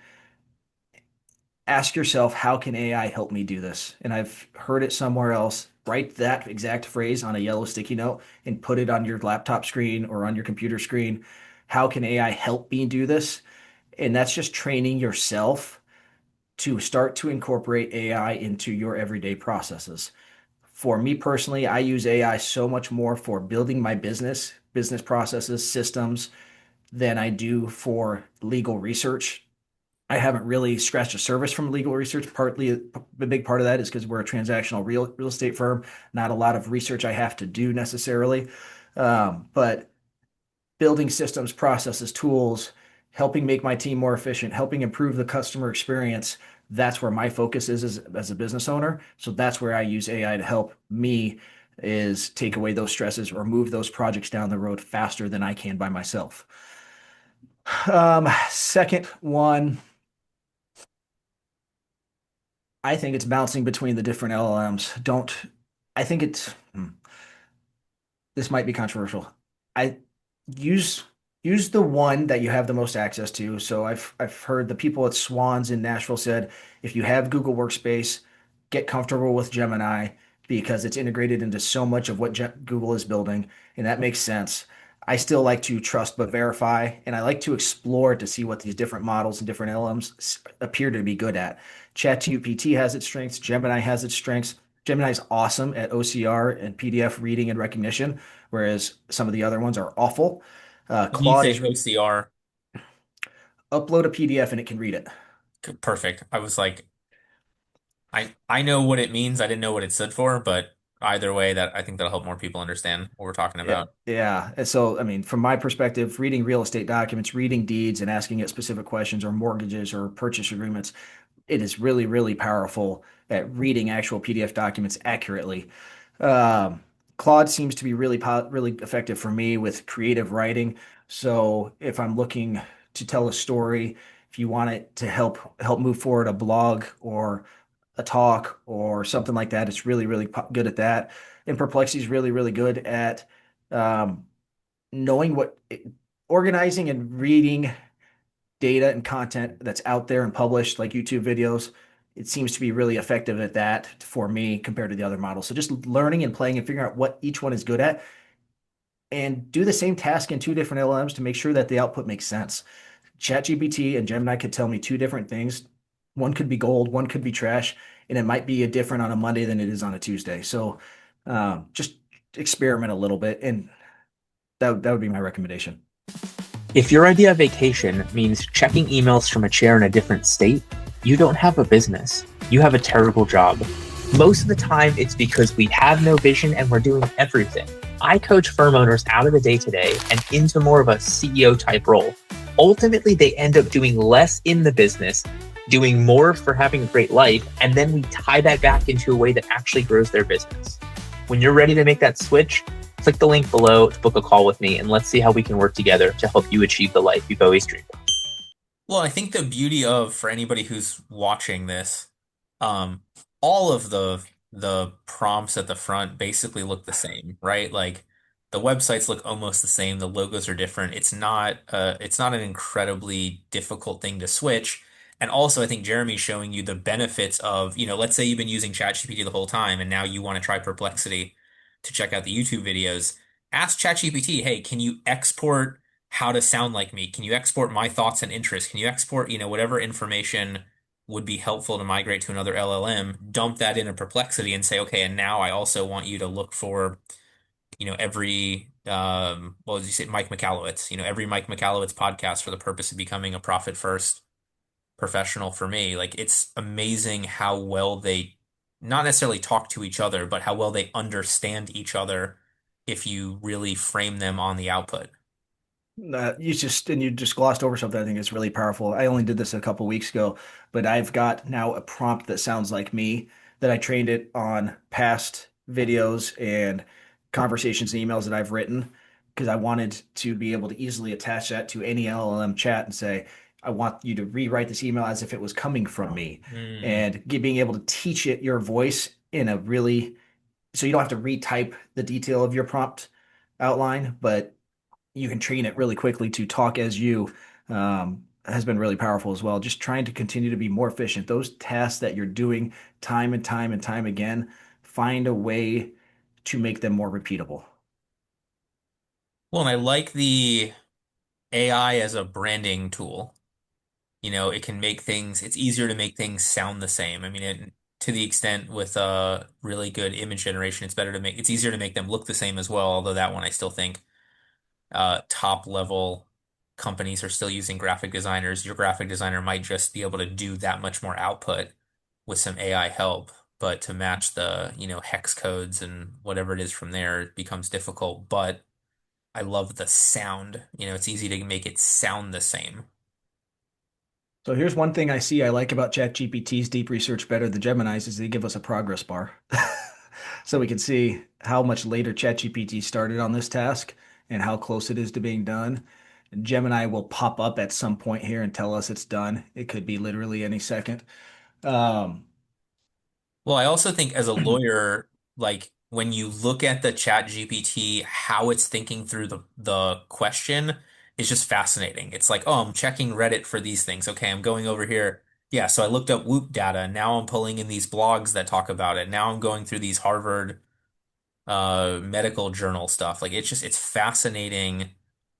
ask yourself, how can AI help me do this? And I've heard it somewhere else. Write that exact phrase on a yellow sticky note and put it on your laptop screen or on your computer screen. How can AI help me do this? And that's just training yourself to start to incorporate AI into your everyday processes. For me personally, I use AI so much more for building my business processes, systems, than I do for legal research. I haven't really scratched a surface from legal research. Partly, a big part of that is because we're a transactional real estate firm. Not a lot of research I have to do necessarily, but building systems, processes, tools, helping make my team more efficient, helping improve the customer experience. That's where my focus is as a business owner. So that's where I use AI to help me is take away those stresses or move those projects down the road faster than I can by myself. Second one, I think it's bouncing between the different LLMs. I think this might be controversial. I use use the one that you have the most access to. So I've heard the people at Swans in Nashville said if you have Google Workspace, get comfortable with Gemini because it's integrated into so much of what Google is building, and that makes sense. I still like to trust but verify, and I like to explore to see what these different models and different LMs appear to be good at. ChatGPT has its strengths, Gemini has its strengths. Gemini is awesome at OCR and PDF reading and recognition, whereas some of the other ones are awful. When you Claude is say OCR, upload a PDF and it can read it. perfect. I was like, I know what it means. I didn't know what it stood for, but either way, that I think that'll help more people understand what we're talking Yeah. about. Yeah. And so, I mean, from my perspective, reading real estate documents, reading deeds and asking it specific questions or mortgages or purchase agreements, it is really, really powerful at reading actual PDF documents accurately. Um, Claude seems to be really effective for me with creative writing. So if I'm looking to tell a story, if you want it to help move forward a blog or a talk or something like that, it's really, really good at that. And Perplexity is really, really good at um, knowing organizing and reading data and content that's out there and published, like YouTube videos. It seems to be really effective at that for me compared to the other models. So just learning and playing and figuring out what each one is good at and do the same task in two different LLMs to make sure that the output makes sense. ChatGPT and Gemini could tell me two different things. One could be gold, one could be trash, and it might be a different on a Monday than it is on a Tuesday. So just experiment a little bit, and that would be my recommendation. If your idea of vacation means checking emails from a chair in a different state, you don't have a business. You have a terrible job. Most of the time, it's because we have no vision and we're doing everything. I coach firm owners out of the day-to-day and into more of a CEO type role. Ultimately, they end up doing less in the business, doing more for having a great life, and then we tie that back into a way that actually grows their business. When you're ready to make that switch, click the link below to book a call with me, and let's see how we can work together to help you achieve the life you've always dreamed of. Well, I think the beauty of for anybody who's watching this, um, all of the prompts at the front basically look the same, right? Like the websites look almost the same, the logos are different. It's not an incredibly difficult thing to switch. And also I think Jeremy's showing you the benefits of, let's say you've been using ChatGPT the whole time and now you want to try Perplexity to check out the YouTube videos. Ask ChatGPT, hey, can you export how to sound like me? Can you export my thoughts and interests? Can you export, whatever information would be helpful to migrate to another LLM, dump that into Perplexity and say, okay, and now I also want you to look for, every, what did you say, Mike Michalowicz, every Mike Michalowicz podcast for the purpose of becoming a profit first professional for me. Like it's amazing how well they not necessarily talk to each other, but how well they understand each other if you really frame them on the output. You just glossed over something I think is really powerful. I only did this a couple weeks ago, but I've got now a prompt that sounds like me that I trained it on past videos and conversations and emails that I've written because I wanted to be able to easily attach that to any LLM chat and say, I want you to rewrite this email as if it was coming from me, Mm. and being able to teach it your voice in a really so you don't have to retype the detail of your prompt outline, but you can train it really quickly to talk as you has been really powerful as well. Just trying to continue to be more efficient. Those tasks that you're doing time and time and time again, find a way to make them more repeatable. Well, and I like the AI as a branding tool. It can make things, it's easier to make things sound the same. I mean, to the extent with really good image generation, it's easier to make them look the same as well. Although that one, I still think top level companies are still using graphic designers. Your graphic designer might just be able to do that much more output with some AI help, but to match the, hex codes and whatever it is from there, it becomes difficult. But I love the sound. It's easy to make it sound the same. So here's one thing I like about ChatGPT's deep research better than Gemini's is they give us a progress bar. So we can see how much later ChatGPT started on this task and how close it is to being done. Gemini will pop up at some point here and tell us it's done. It could be literally any second. Um, Well, I also think as a lawyer, like when you look at the Chat GPT, how it's thinking through the question is just fascinating. It's like, oh, I'm checking Reddit for these things. Okay, I'm going over here. Yeah, so I looked up Whoop data. Now I'm pulling in these blogs that talk about it. Now I'm going through these Harvard medical journal stuff. Like it's fascinating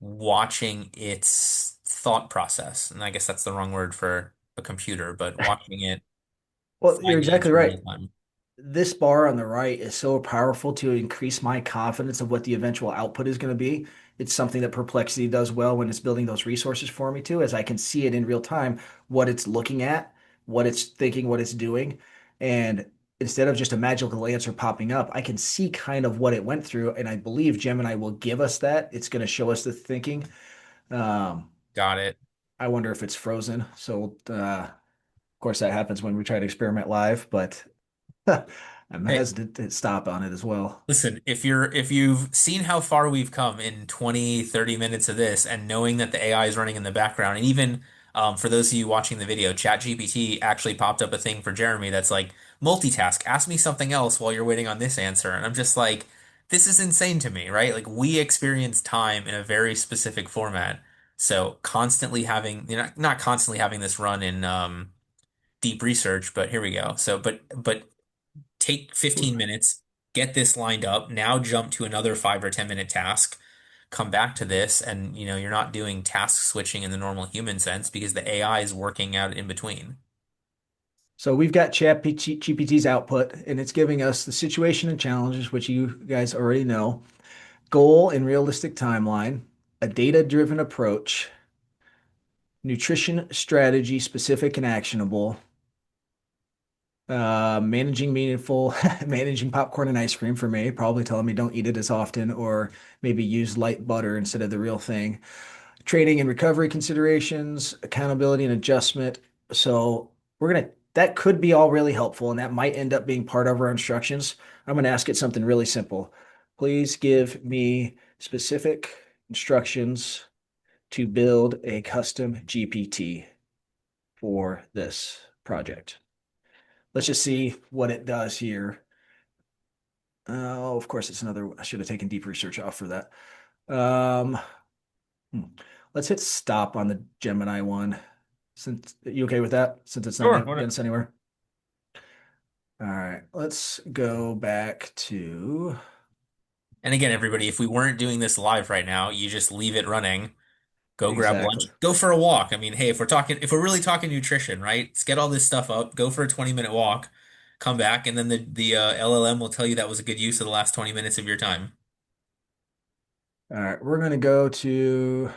watching its thought process. And I guess that's the wrong word for a computer, but watching it well, you're find the exactly answer in right. real time. This bar on the right is so powerful to increase my confidence of what the eventual output is going to be. It's something that Perplexity does well when it's building those resources for me too, as I can see it in real time, what it's looking at, what it's thinking, what it's doing. And instead of just a magical answer popping up, I can see kind of what it went through. And I believe Gemini will give us that. It's going to show us the thinking. Um, Got it. I wonder if it's frozen. So, of course, that happens when we try to experiment live, but I'm Hey, hesitant to stop on it as well. listen, if you've seen how far we've come in 20, 30 minutes of this and knowing that the AI is running in the background, and even for those of you watching the video, ChatGPT actually popped up a thing for Jeremy that's like, multitask, ask me something else while you're waiting on this answer. And I'm just like, this is insane to me, right? Like we experience time in a very specific format. So constantly having, not constantly having this run in deep research, but here we go. So, but take 15 minutes, get this lined up, now jump to another 5 or 10 minute task, come back to this, and you're not doing task switching in the normal human sense because the AI is working out in between. So we've got ChatGPT's output, and it's giving us the situation and challenges, which you guys already know, goal and realistic timeline, a data-driven approach, nutrition strategy, specific and actionable, managing meaningful, managing popcorn and ice cream for me, probably telling me don't eat it as often or maybe use light butter instead of the real thing. Training and recovery considerations, accountability and adjustment. So that could be all really helpful, and that might end up being part of our instructions. I'm gonna ask it something really simple. Please give me specific instructions to build a custom GPT for this project. Let's just see what it does here. Oh, of course, it's another. I should have taken deep research off for that. Um, hmm. Let's hit stop on the Gemini one. Since you okay with that? Since it's not Sure. getting us anywhere. All right, let's go back to And again, everybody, if we weren't doing this live right now, you just leave it running, go grab lunch, exactly. go for a walk. I mean, hey, if we're really talking nutrition, right? Let's get all this stuff up, go for a 20-minute walk, come back, and then the LLM will tell you that was a good use of the last 20 minutes of your time. All right, we're gonna go to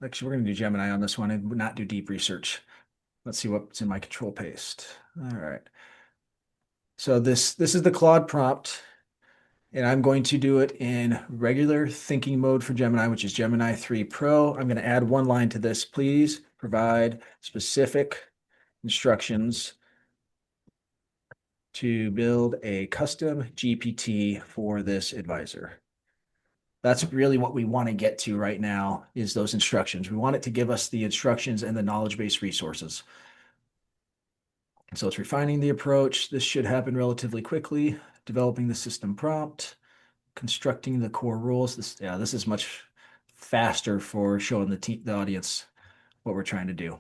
actually we're gonna do Gemini on this one and not do deep research. Let's see what's in my control paste. All right. So this is the Claude prompt, and I'm going to do it in regular thinking mode for Gemini, which is Gemini 3 Pro. I'm going to add one line to this. Please provide specific instructions to build a custom GPT for this advisor. That's really what we want to get to right now is those instructions. We want it to give us the instructions and the knowledge-based resources. So it's refining the approach. This should happen relatively quickly. Developing the system prompt, constructing the core rules. This is much faster for showing the audience what we're trying to do.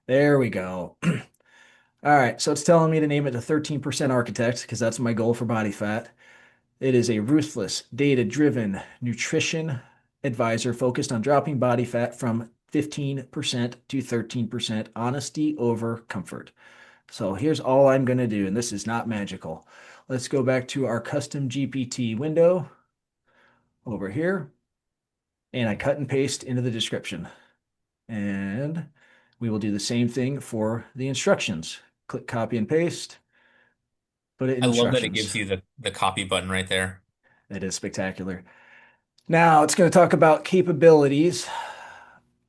There we go. All right, so it's telling me to name it a 13% architect because that's my goal for body fat. It is a ruthless, data-driven nutrition advisor focused on dropping body fat from 15% to 13%, honesty over comfort. So here's all I'm going to do, and this is not magical. Let's go back to our custom GPT window over here, and I cut and paste into the description. And we will do the same thing for the instructions. Click copy and paste, put it in I love that it gives instructions. you the copy button right there. It is spectacular. Now it's going to talk about capabilities.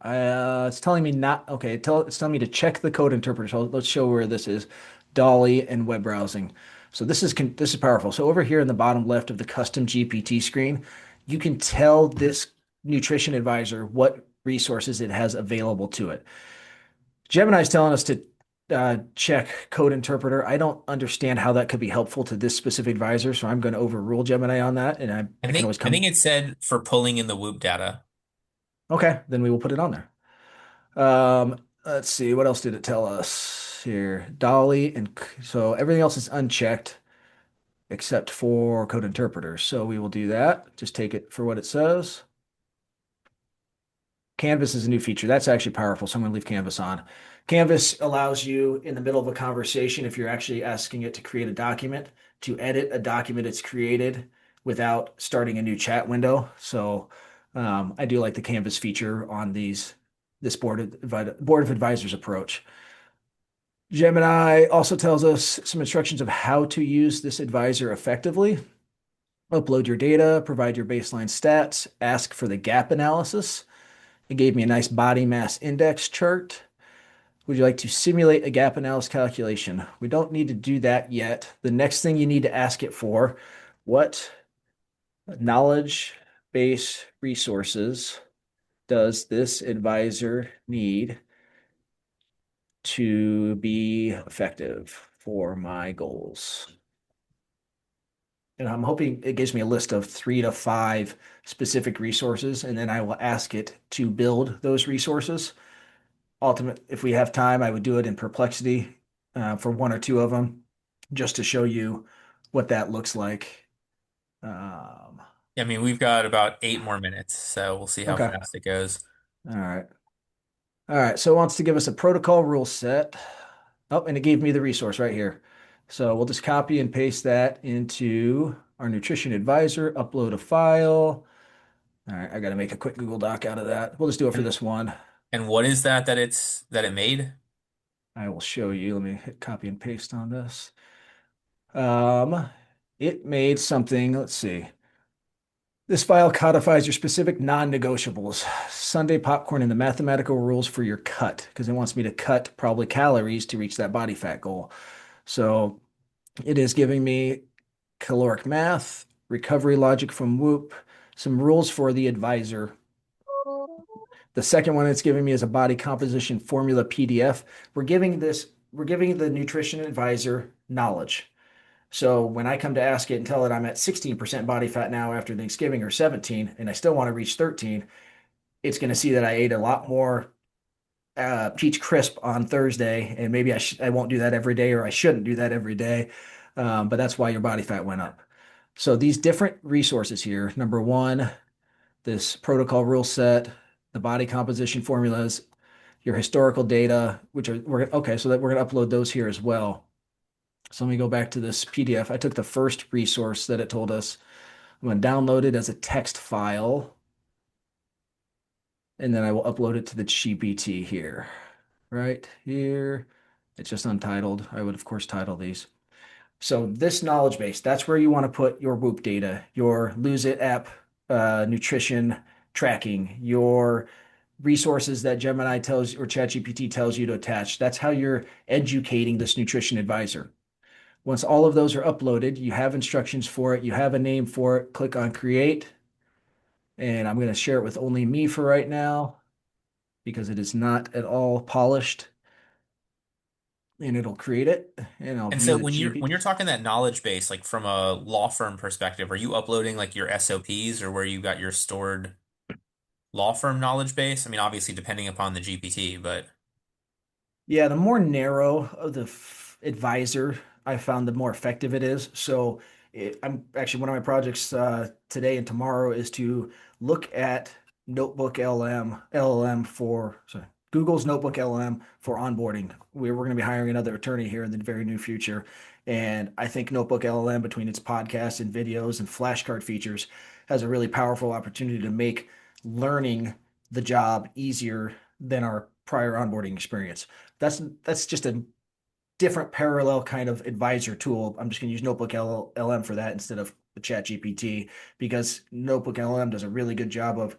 It's telling me not, okay, it's telling me to check the code interpreter. So let's show where this is. Dolly and web browsing. So this is powerful. So over here in the bottom left of the custom GPT screen, you can tell this nutrition advisor what resources it has available to it. Gemini is telling us to check code interpreter. I don't understand how that could be helpful to this specific advisor, so I'm going to overrule Gemini on that, and I I can think always I think come. it said for pulling in the Whoop data. Okay, then we will put it on there. Let's see, what else did it tell us here? Dolly, and so everything else is unchecked except for code interpreters. So we will do that. Just take it for what it says. Canvas is a new feature. That's actually powerful. So I'm going to leave Canvas on. Canvas allows you in the middle of a conversation, if you're actually asking it to create a document, to edit a document it's created without starting a new chat window. So I do like the Canvas feature on this board of advisors approach. Gemini also tells us some instructions of how to use this advisor effectively. Upload your data, provide your baseline stats, ask for the gap analysis. It gave me a nice body mass index chart. Would you like to simulate a gap analysis calculation? We don't need to do that yet. The next thing you need to ask it for, what knowledge base resources does this advisor need to be effective for my goals? And I'm hoping it gives me a list of 3 to 5 specific resources, and then I will ask it to build those resources. Ultimate, if we have time, I would do it in Perplexity for 1 or 2 of them, just to show you what that looks like. Um, I mean, we've got about 8 more minutes, so we'll see how okay. fast it goes. All right. All right. So it wants to give us a protocol rule set. Oh, and it gave me the resource right here. So we'll just copy and paste that into our nutrition advisor, upload a file. All right. I got to make a quick Google Doc out of that. We'll just do it for And this one. and what is that it made? I will show you. Let me hit copy and paste on this. Um, it made something, let's see. This file codifies your specific non-negotiables. Sunday popcorn and the mathematical rules for your cut, because it wants me to cut probably calories to reach that body fat goal. So it is giving me caloric math, recovery logic from Whoop, some rules for the advisor. The second one it's giving me is a body composition formula PDF. We're giving the nutrition advisor knowledge. So when I come to ask it and tell it I'm at 16% body fat now after Thanksgiving or 17, and I still want to reach 13, it's going to see that I ate a lot more peach crisp on Thursday, and maybe I won't do that every day, or I shouldn't do that every day. But that's why your body fat went up. So these different resources here, number one, this protocol rule set, the body composition formulas, your historical data, which are okay, so that we're going to upload those here as well. So let me go back to this PDF. I took the first resource that it told us. I'm going to download it as a text file, and then I will upload it to the GPT here. Right here. It's just untitled. I would, of course, title these. So this knowledge base, that's where you want to put your Whoop data, your Lose It app nutrition tracking, your resources that Gemini tells or ChatGPT tells you to attach. That's how you're educating this nutrition advisor. Once all of those are uploaded, you have instructions for it, you have a name for it, click on create. And I'm going to share it with only me for right now because it is not at all polished. And it'll create it and I'll And view so the when you're GPT. talking that knowledge base, like from a law firm perspective, are you uploading like your SOPs or where you got your stored law firm knowledge base? I mean, obviously depending upon the GPT, but Yeah, the more narrow of the advisor I found, the more effective it is. So I'm actually one of my projects today and tomorrow is to look at Notebook LLM for sorry, Google's Notebook LLM for onboarding. We're going to be hiring another attorney here in the very near future, and I think Notebook LLM, between its podcasts and videos and flashcard features, has a really powerful opportunity to make learning the job easier than our prior onboarding experience. That's just a different parallel kind of advisor tool. I'm just going to use Notebook LLM for that instead of the Chat GPT because Notebook LLM does a really good job of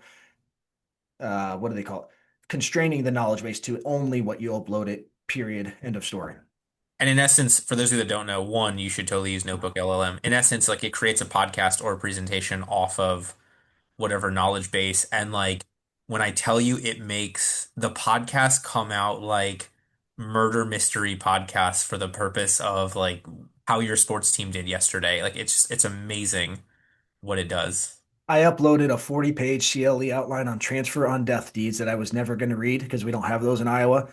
what do they call it? Constraining the knowledge base to only what you upload it, period, end of story. and in essence, for those of you that don't know, one, you should totally use Notebook LLM. In essence, like it creates a podcast or a presentation off of whatever knowledge base. And like when I tell you it makes the podcast come out like murder mystery podcasts for the purpose of like how your sports team did yesterday. Like it's amazing what it does. I uploaded a 40-page CLE outline on transfer on death deeds that I was never going to read because we don't have those in Iowa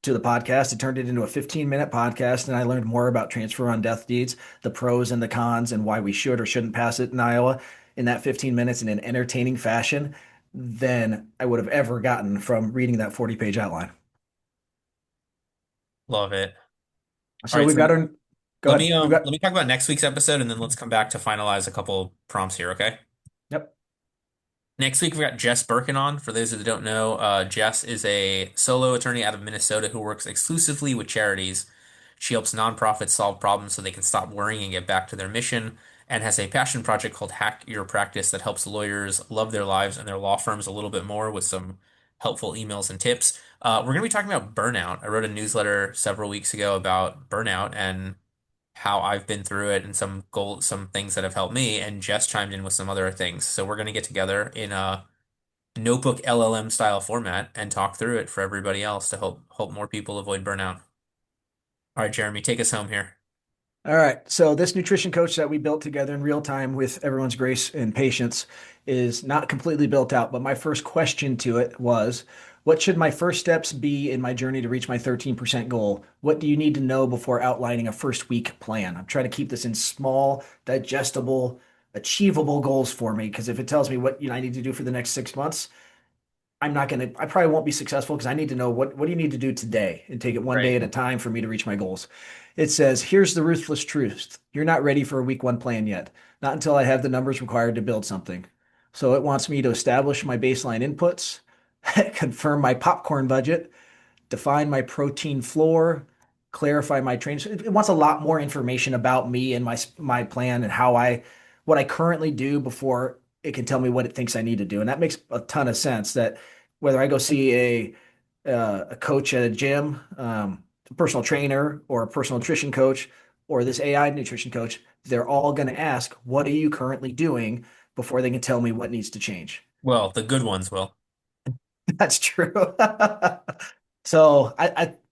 to the podcast. It turned it into a 15-minute podcast, and I learned more about transfer on death deeds, the pros and the cons, and why we should or shouldn't pass it in Iowa in that 15 minutes in an entertaining fashion than I would have ever gotten from reading that 40-page outline. Love it. All So right, we've so got our, go let ahead. me We've got, let me talk about next week's episode and then let's come back to finalize a couple prompts here, okay? yep. Next week, we've got Jess Birkin on. For those that don't know, Jess is a solo attorney out of Minnesota who works exclusively with charities. She helps nonprofits solve problems so they can stop worrying and get back to their mission, and has a passion project called Hack Your Practice that helps lawyers love their lives and their law firms a little bit more with some helpful emails and tips. We're going to be talking about burnout. I wrote a newsletter several weeks ago about burnout and how I've been through it and some things that have helped me, and Jess chimed in with some other things. So we're going to get together in a notebook LLM style format and talk through it for everybody else to help more people avoid burnout. All right, Jeremy, take us home here. All right. So this nutrition coach that we built together in real time with everyone's grace and patience is not completely built out, but my first question to it was, what should my first steps be in my journey to reach my 13% goal? What do you need to know before outlining a first week plan? I'm trying to keep this in small, digestible, achievable goals for me, because if it tells me what I need to do for the next 6 months, I probably won't be successful because I need to know what do you need to do today and take it one day Right. at a time for me to reach my goals. It says, here's the ruthless truth. You're not ready for a week one plan yet, not until I have the numbers required to build something. So it wants me to establish my baseline inputs, confirm my popcorn budget, define my protein floor, clarify my training. It wants a lot more information about me and my plan and what I currently do before it can tell me what it thinks I need to do. And that makes a ton of sense that whether I go see a coach at a gym, a personal trainer or a personal nutrition coach or this AI nutrition coach, they're all going to ask, what are you currently doing before they can tell me what needs to change? Well, the good ones will. That's true. So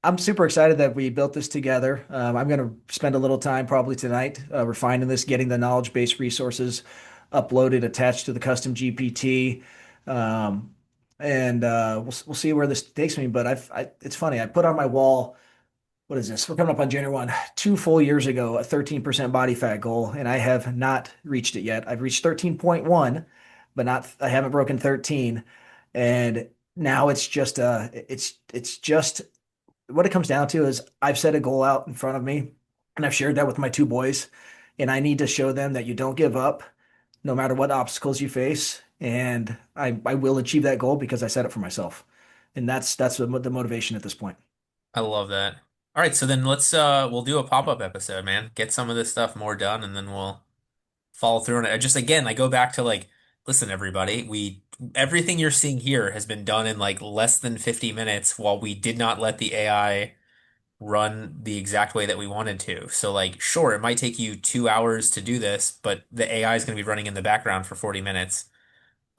I'm super excited that we built this together. I'm going to spend a little time probably tonight refining this, getting the knowledge-based resources uploaded, attached to the custom GPT, and we'll see where this takes me. But it's funny. I put on my wall. What is this? We're coming up on January 1, 2 full years ago, a 13% body fat goal, and I have not reached it yet. I've reached 13.1, but I haven't broken 13. And now it's just what it comes down to is I've set a goal out in front of me and I've shared that with my two boys, and I need to show them that you don't give up no matter what obstacles you face. And I will achieve that goal because I set it for myself. And that's the motivation at this point. I love that. All right, so then we'll do a pop-up episode, man. Get some of this stuff more done and then we'll follow through on it. Just again, I go back to like, listen, everybody, we everything you're seeing here has been done in like less than 50 minutes while we did not let the AI run the exact way that we wanted to. So like, sure, it might take you 2 hours to do this, but the AI is going to be running in the background for 40 minutes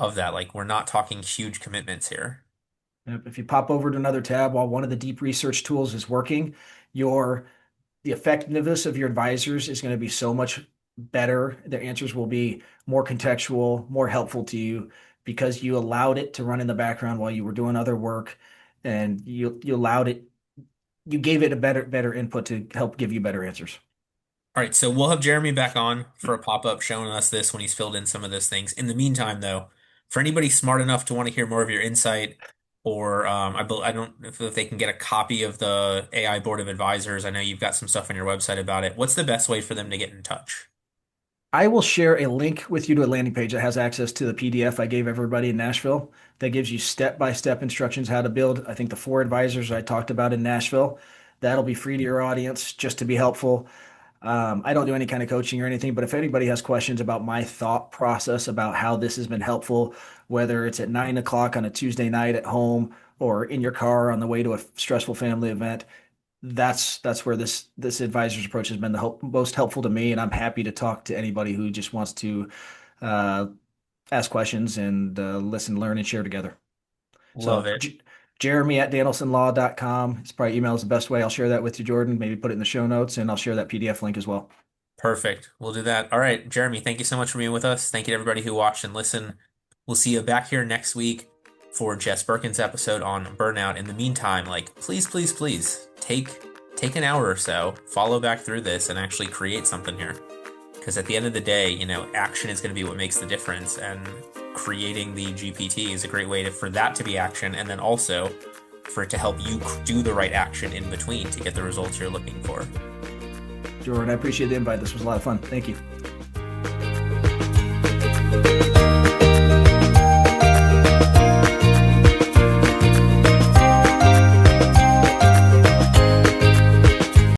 of that. Like, we're not talking huge commitments here. If you pop over to another tab while one of the deep research tools is working, your the effectiveness of your advisors is going to be so much better. Their answers will be more contextual, more helpful to you because you allowed it to run in the background while you were doing other work, and you gave it a better input to help give you better answers. All right, so we'll have Jeremy back on for a pop-up showing us this when he's filled in some of those things. In the meantime, though, for anybody smart enough to want to hear more of your insight, or I don't know if they can get a copy of the AI Board of Advisors. I know you've got some stuff on your website about it. What's the best way for them to get in touch? I will share a link with you to a landing page that has access to the PDF I gave everybody in Nashville that gives you step-by-step instructions how to build, I think, the 4 advisors I talked about in Nashville. That'll be free to your audience just to be helpful. I don't do any kind of coaching or anything, but if anybody has questions about my thought process about how this has been helpful, whether it's at 9 o'clock on a Tuesday night at home or in your car on the way to a stressful family event, that's where this advisor's approach has been the most helpful to me, and I'm happy to talk to anybody who just wants to uh, ask questions and listen, learn, and share together. Love So it. Jeremy at danilsonlaw.com. It's probably email is the best way. I'll share that with you, Jordan. Maybe put it in the show notes, and I'll share that PDF link as well. Perfect. We'll do that. All right, Jeremy, thank you so much for being with us. Thank you to everybody who watched and listened. We'll see you back here next week for Jess Birkin's episode on burnout. In the meantime, like, please, please, please take an hour or so, follow back through this, and actually create something here. Because at the end of the day, action is going to be what makes the difference, and creating the GPT is a great way for that to be action, and then also for it to help you do the right action in between to get the results you're looking for. Jordan, I appreciate the invite. This was a lot of fun. Thank you.